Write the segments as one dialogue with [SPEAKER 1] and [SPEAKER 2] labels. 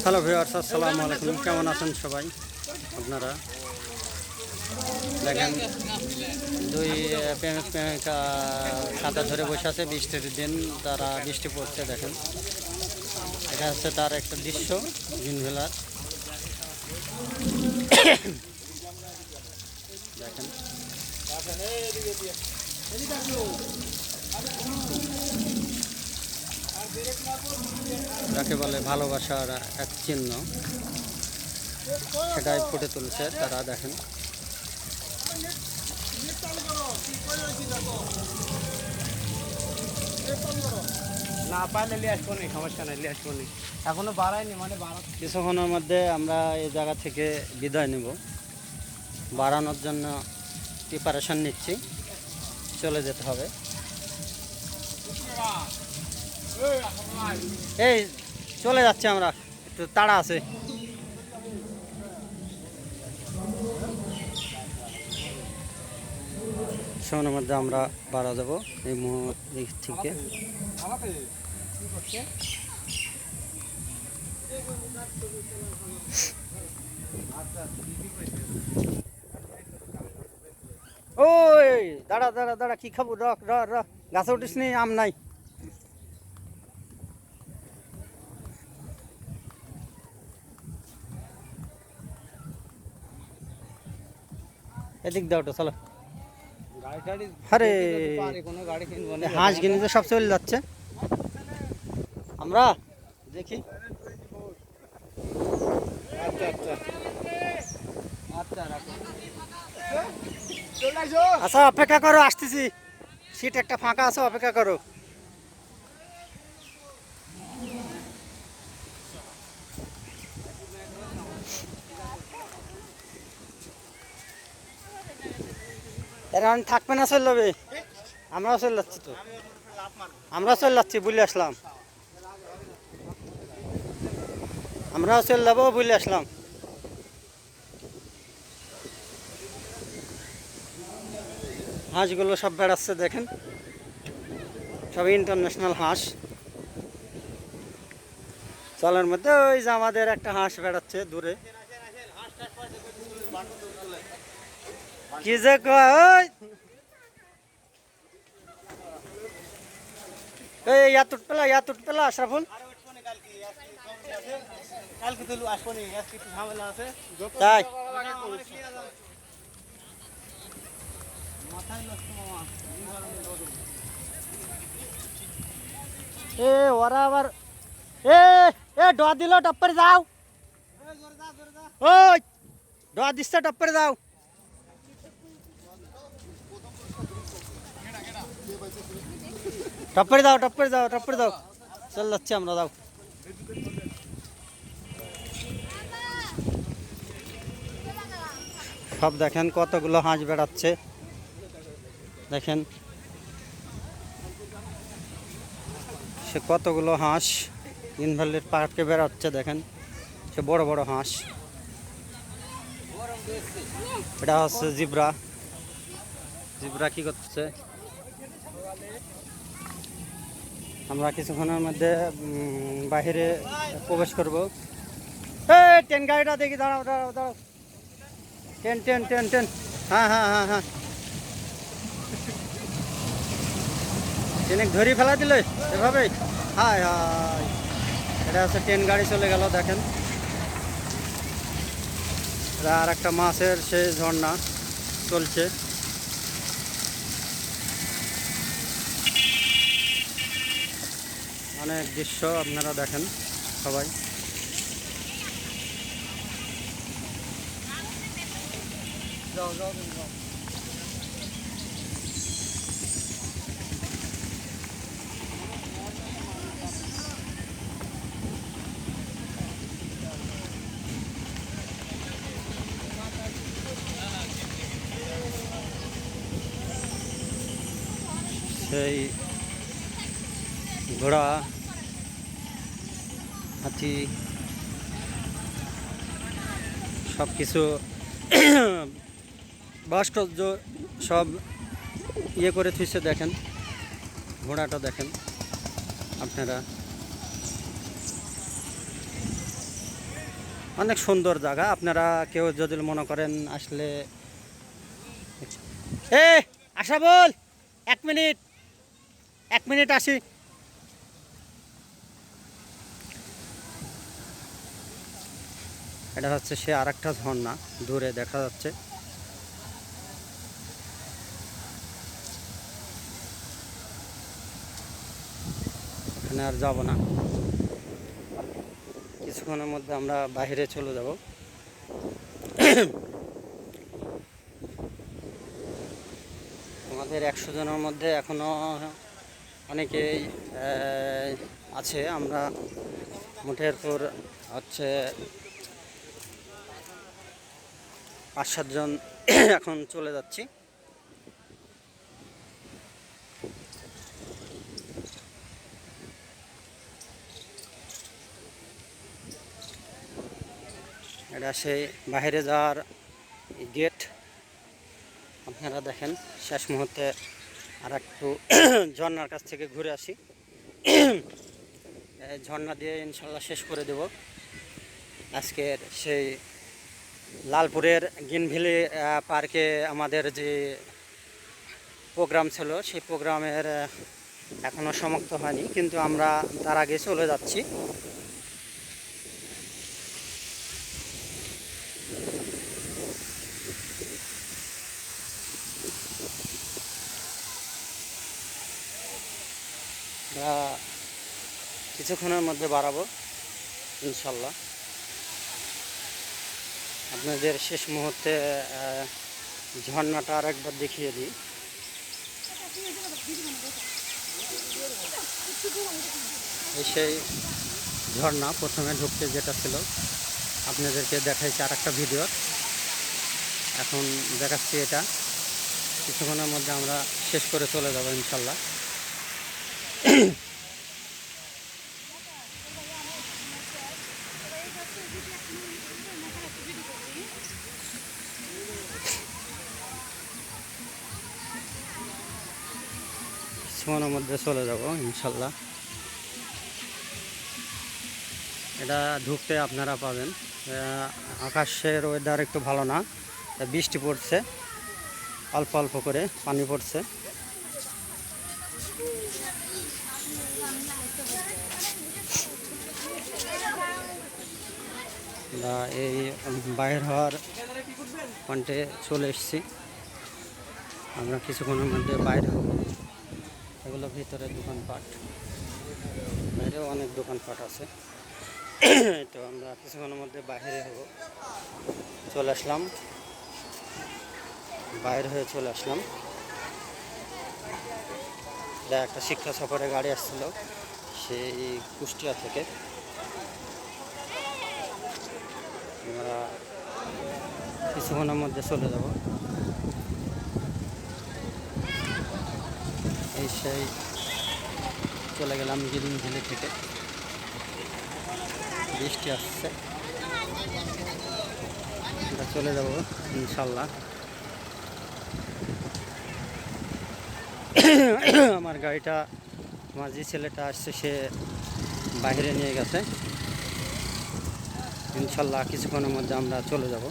[SPEAKER 1] Hello viewers, আসসালামু আলাইকুম। কেমন আছেন সবাই? আপনারা দেখেন দুই প্রেমিক প্রেমিকা সাঁতার ধরে বসে আছে। বৃষ্টির দিন, তারা বৃষ্টি পড়ছে। দেখেন এটা হচ্ছে তার একটা দৃশ্য দিনবেলার। দেখেন যাকে বলে ভালোবাসার এক চিহ্ন, সেটাই ফুটে তুলছে তারা। দেখেন
[SPEAKER 2] না পারলে নিয়ে আসবো নি, সমস্যা নাই, নিয়ে আসবো নি। এখনো বাড়ায়নি, মানে
[SPEAKER 1] কিছুক্ষণের মধ্যে আমরা এই জায়গা থেকে বিদায় নেব। বাড়ানোর জন্য প্রিপারেশন নিচ্ছি, চলে যেতে হবে। এই চলে যাচ্ছি আমরা, একটু তাড়া আছে। সময়ের মধ্যে আমরা বাড়া যাব এই মুহূর্তে থেকে। ওই দাঁড়া দাঁড়া দাঁড়া, কি খাবো? রক র র, গাছে উঠিস নি, আম নাই। এদিক দাও তো, চলো। আরে হাঁস কিনে সব চলে যাচ্ছে, আমরা দেখি। আচ্ছা অপেক্ষা করো, আসতেছি। সিট একটা ফাঁকা আছে, অপেক্ষা করো। এখন থাকবে না, চলে যাবে। আমরাও চলে যাচ্ছি তো, আমরাও চলে যাচ্ছি, বুঝলে আসলাম। আমরাও চলে যাবো, বুঝলে আসলাম। হাঁসগুলো সব বেড়াচ্ছে, দেখেন সব ইন্টারন্যাশনাল হাঁস। চলের মধ্যে ওই যে আমাদের একটা হাঁস বেড়াচ্ছে দূরে। কি যে কয়, ওই ইয়াতুট পেলা আশরাফুল। তাই এ ওরা আবার এ এ ডোয়া দিল, টপ্পরে যাও। ওই ডোয়া দিচ্ছে, টপ্পরে যাও। টপ্পরে যাও, টপ্পরে যাও, টপ্পরে যাও। চল যাচ্ছি আমরা, যাও। সব দেখেন কতগুলো হাঁস বেড়াচ্ছে, দেখেন সে কতগুলো হাঁস ইনভ্যালিড পার্কে বেড়াচ্ছে। দেখেন সে বড় বড় হাঁস। এটা হচ্ছে জিব্রা। জিব্রা কি করছে? আমরা কিছুক্ষণের মধ্যে বাহিরে প্রবেশ করব। এই ট্রেন গাড়িটা দেখি, দাঁড়াও দাঁড়াও দাঁড়াও। ট্রেন ট্রেন ট্রেন ট্রেন, হ্যাঁ হ্যাঁ হ্যাঁ হ্যাঁ। ট্রেনে ধরি ফেলা দিলে এভাবে? হায় হায়, এটা হচ্ছে ট্রেন গাড়ি চলে গেল। দেখেন আর একটা মাছের সেই ঝর্ণা চলছে। অনেক দৃশ্য আপনারা দেখেন সবাই। যাও যাও যাও। সেই ঘোড়া, হাতি সব কিছু ভাস্কর্য সব ইয়ে করে থুইছে। দেখেন ঘোড়াটা দেখেন আপনারা। অনেক সুন্দর জায়গা। আপনারা কেউ যদি মনে করেন আসলে, এ আশা বল 1 মিনিট, 1 মিনিট আসি। এটা হচ্ছে সে আরেকটা ঝর্ণা, দূরে দেখা যাচ্ছে। এখানে আর যাব না, কিছুক্ষণের মধ্যে আমরা বাইরে চলে যাব। আমাদের 100 জনের মধ্যে এখনো অনেকেই আছে। আমরা মুঠের পর হচ্ছে 5-7 জন এখন চলে যাচ্ছি। এটা সেই বাইরে যাওয়ার গেট। আপনারা দেখেন, শেষ মুহূর্তে আর একটু ঝর্ণার কাছ থেকে ঘুরে আসি। ঝর্ণা দিয়ে ইনশাল্লাহ শেষ করে দেব আজকের সেই লালপুরের গ্রিনভিলি পার্কে আমাদের যে প্রোগ্রাম ছিল, সেই প্রোগ্রামের এখনও সমাপ্ত হয়নি, কিন্তু আমরা তার আগে চলে যাচ্ছি। কিছুক্ষণের মধ্যে বাড়াবো ইনশাল্লাহ। আপনাদের শেষ মুহূর্তে ঝর্ণাটা আর একবার দেখিয়ে দিই। এই সেই ঝর্ণা, প্রথমে ঢুকতে যেটা ছিল আপনাদেরকে দেখাইছি আর একটা ভিডিও, এখন দেখাচ্ছি এটা। কিছুক্ষণের মধ্যে আমরা শেষ করে চলে যাব ইনশাল্লাহ। কিছুক্ষণের মধ্যে চলে যাব ইনশাল্লাহ। এটা ঢুকতে আপনারা পাবেন। আকাশের ওয়েদার একটু ভালো না, বৃষ্টি পড়ছে, অল্প অল্প করে পানি পড়ছে। এই বাইরে হওয়ার পয়েন্টে চলে এসেছি। আমরা কিছুক্ষণের মধ্যে বাইরে হব। এগুলো ভিতরে দোকানপাট, বাইরেও অনেক দোকানপাট আছে। তো আমরা কিছুক্ষণের মধ্যে বাইরে হব, চলে আসলাম, বাইরে হয়ে চলে আসলাম। এটা একটা শিক্ষা সফরে গাড়ি আসছিল সেই কুষ্টিয়া থেকে। আমরা কিছুক্ষণের মধ্যে চলে যাব। এই সেই চলে গেলাম গ্রিনভিলি থেকে। বৃষ্টি আসছে, আমরা চলে যাব ইনশাল্লাহ। আমার গাড়িটা, আমার যে ছেলেটা আসছে সে বাইরে নিয়ে গেছে। ইনশাল্লাহ কিছুক্ষণের মধ্যে আমরা চলে যাব।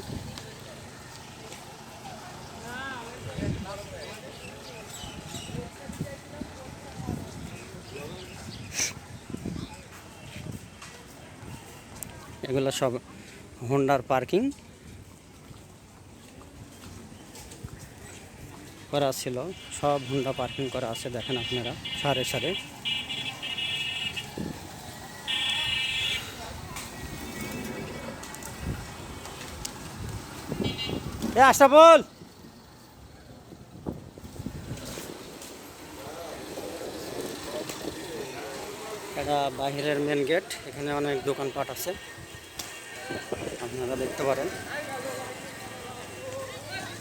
[SPEAKER 1] এগুলো সব হোন্ডার পার্কিং করা ছিল, সব হোন্ডা পার্কিং করা আছে। দেখেন আপনারা সারে সারে। আশা বল, এটা বাহিরের মেন গেট। এখানে অনেক দোকানপাট আছে, আপনারা দেখতে পারেন।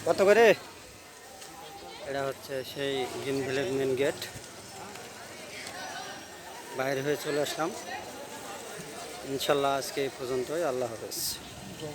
[SPEAKER 1] কত করে? এটা হচ্ছে সেই গ্রিনভিলের মেন গেট। বাইরে হয়ে চলে আসলাম ইনশাল্লাহ। আজকে এই পর্যন্তই। আল্লাহ হাফেজ।